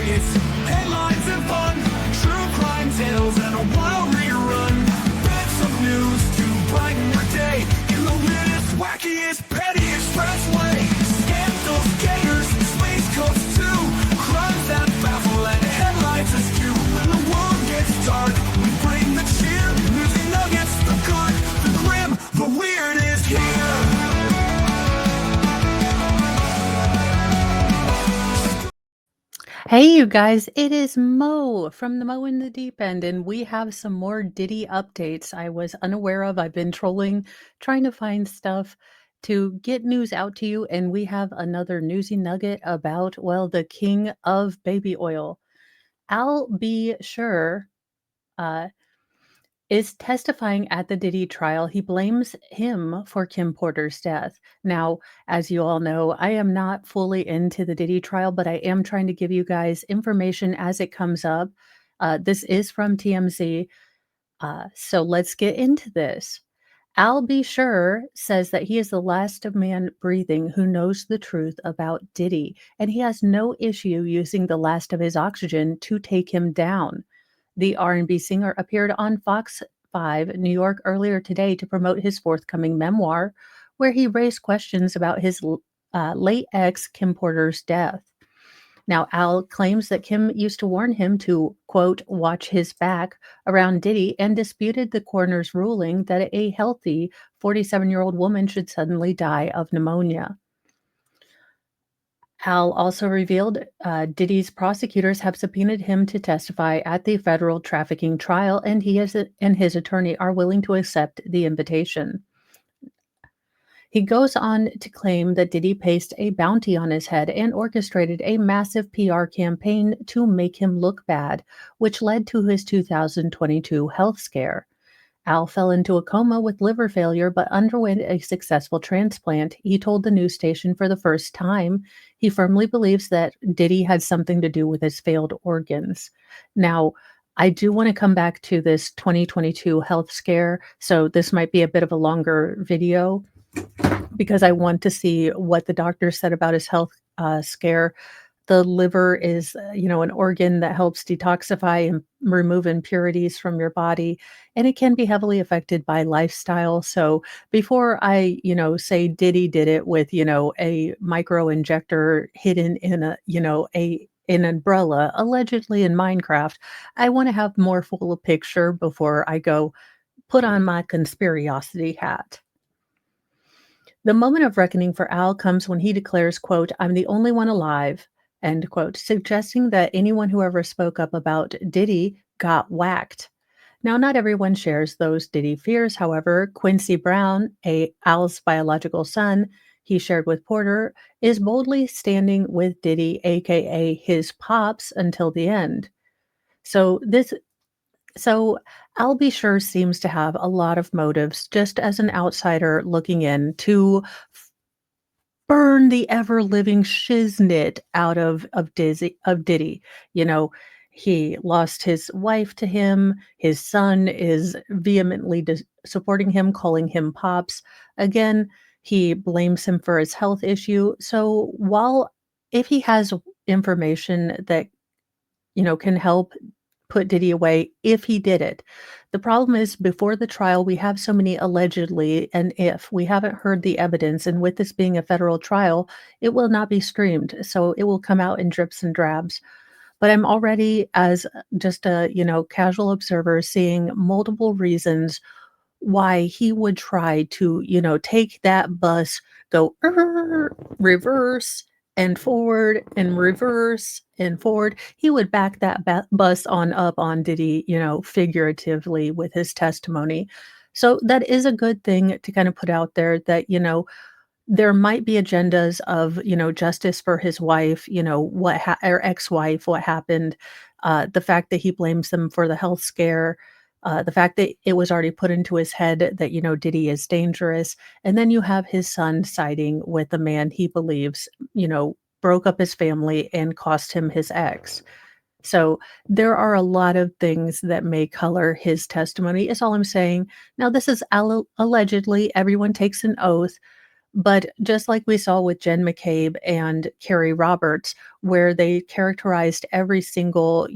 It's headlines and fun, true crime tales and a wild rerun. Bits of news to brighten your day in the latest, wackiest, petty expressway. Scandals, gators, space coast too. Crimes that baffle and headlines askew. When the world gets dark, we bring the cheer. Newsy nuggets, the good, the grim, the weird is here. Hey, you guys, it is Mo from the Mo in the Deep End, and we have some more Diddy updates I was unaware of. I've been trolling, trying to find stuff to get news out to you, and we have another newsy nugget about, well, the king of baby oil. I'll be sure uh, is testifying at the Diddy trial. He blames him for Kim Porter's death. Now, as you all know, I am not fully into the Diddy trial, but I am trying to give you guys information as it comes up. This is from TMZ. So let's get into this. Al B. Sure says that he is the last of man breathing who knows the truth about Diddy, and he has no issue using the last of his oxygen to take him down. The R&B singer appeared on Fox 5 New York earlier today to promote his forthcoming memoir, where he raised questions about his late ex, Kim Porter's death. Now, Al claims that Kim used to warn him to, quote, watch his back around Diddy and disputed the coroner's ruling that a healthy 47-year-old woman should suddenly die of pneumonia. Al also revealed Diddy's prosecutors have subpoenaed him to testify at the federal trafficking trial, and and his attorney are willing to accept the invitation. He goes on to claim that Diddy placed a bounty on his head and orchestrated a massive PR campaign to make him look bad, which led to his 2022 health scare. Al fell into a coma with liver failure but underwent a successful transplant. He told the news station for the first time he firmly believes that Diddy had something to do with his failed organs. Now, I do want to come back to this 2022 health scare, so this might be a bit of a longer video because I want to see what the doctor said about his health scare. The liver is, an organ that helps detoxify and remove impurities from your body, and it can be heavily affected by lifestyle. So before I, say Diddy did it with, a micro injector hidden in an umbrella, allegedly in Minecraft, I want to have more full picture before I go put on my conspirosity hat. The moment of reckoning for Al comes when he declares, quote, I'm the only one alive, end quote, suggesting that anyone who ever spoke up about Diddy got whacked. Now, not everyone shares those Diddy fears. However, Quincy Brown, Al's biological son he shared with Porter, is boldly standing with Diddy, aka his pops, until the end. So Al B. Sure seems to have a lot of motives, just as an outsider looking in, to burn the ever living shiznit out of Diddy. He lost his wife to him. His son is vehemently supporting him, calling him pops. Again, he blames him for his health issue. So if he has information that can help put Diddy away, if he did it. The problem is before the trial, we have so many allegedly, and if we haven't heard the evidence, and with this being a federal trial, it will not be streamed. So it will come out in drips and drabs. But I'm already, as just a casual observer, seeing multiple reasons why he would try to take that bus, go reverse and forward and reverse and forward. He would back that bus on up on Diddy, figuratively with his testimony. So that is a good thing to kind of put out there that, there might be agendas of, justice for his wife, or ex-wife, what happened, the fact that he blames them for the health scare, the fact that it was already put into his head that, Diddy is dangerous. And then you have his son siding with the man he believes, broke up his family and cost him his ex. So there are a lot of things that may color his testimony, is all I'm saying. Now, this is allegedly, everyone takes an oath, But just like we saw with Jen McCabe and Carrie Roberts, where they characterized every single,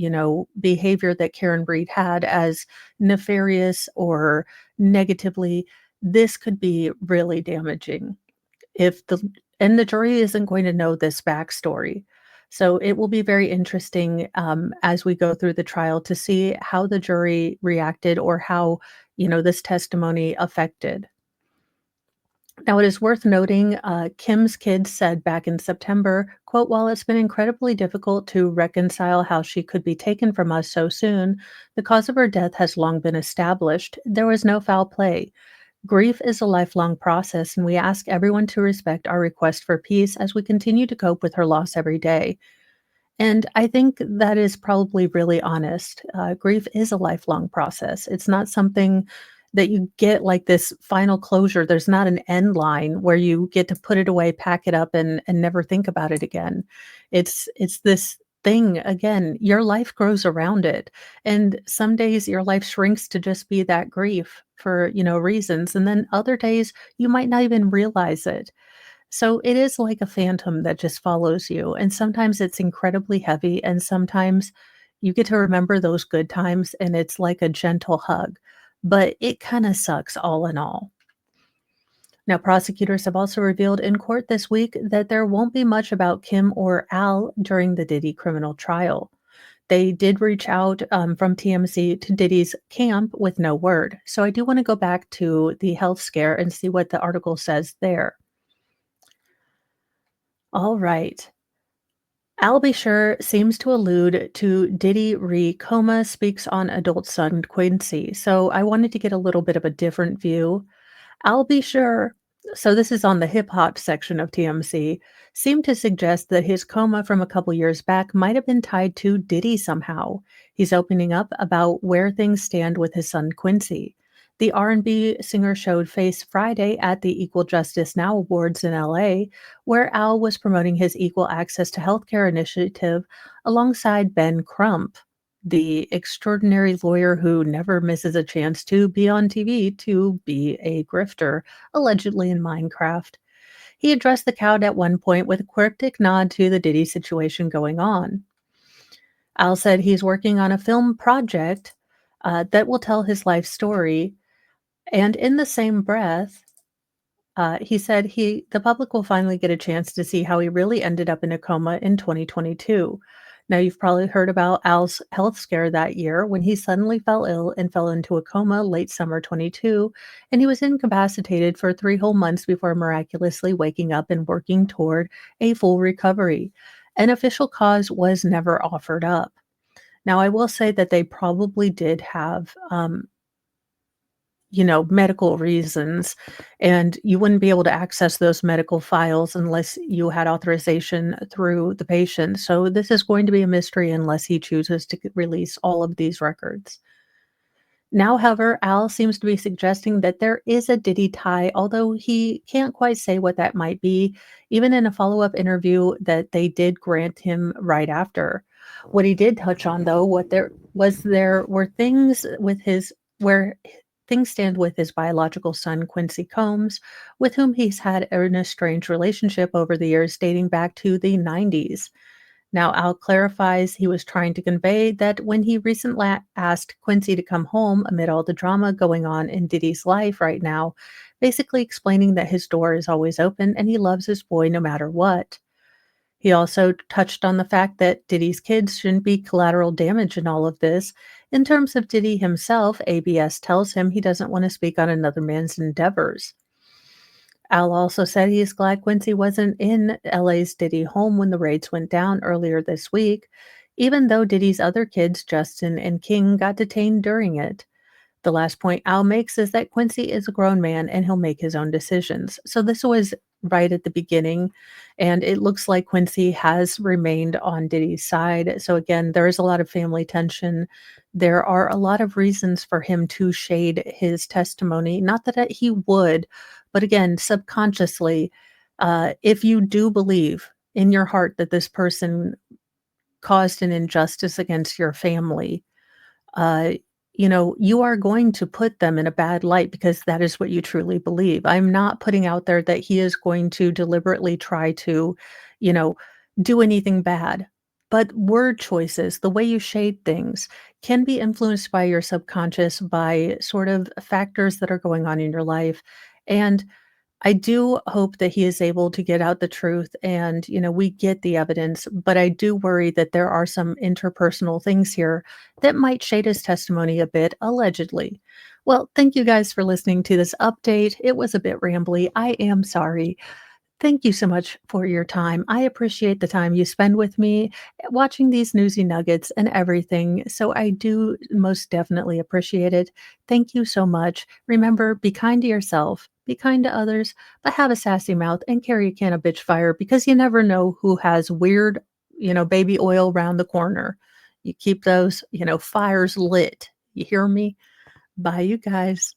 behavior that Karen Reed had as nefarious or negatively, this could be really damaging if the jury isn't going to know this backstory. So it will be very interesting as we go through the trial to see how the jury reacted or how, this testimony affected. Now, it is worth noting, Kim's kids said back in September, quote, "While it's been incredibly difficult to reconcile how she could be taken from us so soon, the cause of her death has long been established. There was no foul play. Grief is a lifelong process, and we ask everyone to respect our request for peace as we continue to cope with her loss every day." And I think that is probably really honest. Grief is a lifelong process. It's not something that you get like this final closure. There's not an end line where you get to put it away, pack it up, and never think about it again. It's this thing again. Your life grows around it, and some days your life shrinks to just be that grief for reasons, and then other days you might not even realize it. So it is like a phantom that just follows you, and sometimes it's incredibly heavy, and sometimes you get to remember those good times, and it's like a gentle hug, but it kinda sucks all in all. Now, prosecutors have also revealed in court this week that there won't be much about Kim or Al during the Diddy criminal trial. They did reach out from TMZ to Diddy's camp with no word. So I do want to go back to the health scare and see what the article says there. All right. Albie seems to allude to Diddy re coma speaks on adult son Quincy. So I wanted to get a little bit of a different view. I'll be sure. So this is on the hip hop section of TMC. Seemed to suggest that his coma from a couple years back might have been tied to Diddy somehow. He's opening up about where things stand with his son Quincy. The R&B singer showed face Friday at the Equal Justice Now Awards in LA, where Al was promoting his equal access to healthcare initiative alongside Ben Crump, the extraordinary lawyer who never misses a chance to be on TV to be a grifter, allegedly in Minecraft. He addressed the crowd at one point with a cryptic nod to the Diddy situation going on. Al said he's working on a film project that will tell his life story, and in the same breath, he said the public will finally get a chance to see how he really ended up in a coma in 2022. Now, you've probably heard about Al's health scare that year when he suddenly fell ill and fell into a coma late summer 22, and he was incapacitated for 3 whole months before miraculously waking up and working toward a full recovery. An official cause was never offered up. Now, I will say that they probably did have medical reasons, and you wouldn't be able to access those medical files unless you had authorization through the patient. So this is going to be a mystery unless he chooses to release all of these records. Now, however, Al seems to be suggesting that there is a Diddy tie, although he can't quite say what that might be, even in a follow-up interview that they did grant him right after. What he did touch on, though, there were things with his where things stand with his biological son, Quincy Combs, with whom he's had an estranged relationship over the years dating back to the 90s. Now, Al clarifies he was trying to convey that when he recently asked Quincy to come home amid all the drama going on in Diddy's life right now, basically explaining that his door is always open and he loves his boy no matter what. He also touched on the fact that Diddy's kids shouldn't be collateral damage in all of this. In terms of Diddy himself, ABS tells him he doesn't want to speak on another man's endeavors. Al also said he is glad Quincy wasn't in LA's Diddy home when the raids went down earlier this week, even though Diddy's other kids, Justin and King, got detained during it. The last point Al makes is that Quincy is a grown man and he'll make his own decisions. So this was right at the beginning, and it looks like Quincy has remained on Diddy's side. So again, there is a lot of family tension. There are a lot of reasons for him to shade his testimony. Not that he would, but again, subconsciously, if you do believe in your heart that this person caused an injustice against your family, uh, you are going to put them in a bad light because that is what you truly believe. I'm not putting out there that he is going to deliberately try to, you know, do anything bad. But word choices, the way you shade things, can be influenced by your subconscious, by sort of factors that are going on in your life. And I do hope that he is able to get out the truth and, we get the evidence, but I do worry that there are some interpersonal things here that might shade his testimony a bit, allegedly. Well, thank you guys for listening to this update. It was a bit rambly. I am sorry. Thank you so much for your time. I appreciate the time you spend with me watching these newsy nuggets and everything. So I do most definitely appreciate it. Thank you so much. Remember, be kind to yourself, be kind to others, but have a sassy mouth and carry a can of bitch fire because you never know who has weird, baby oil round the corner. You keep those, fires lit. You hear me? Bye, you guys.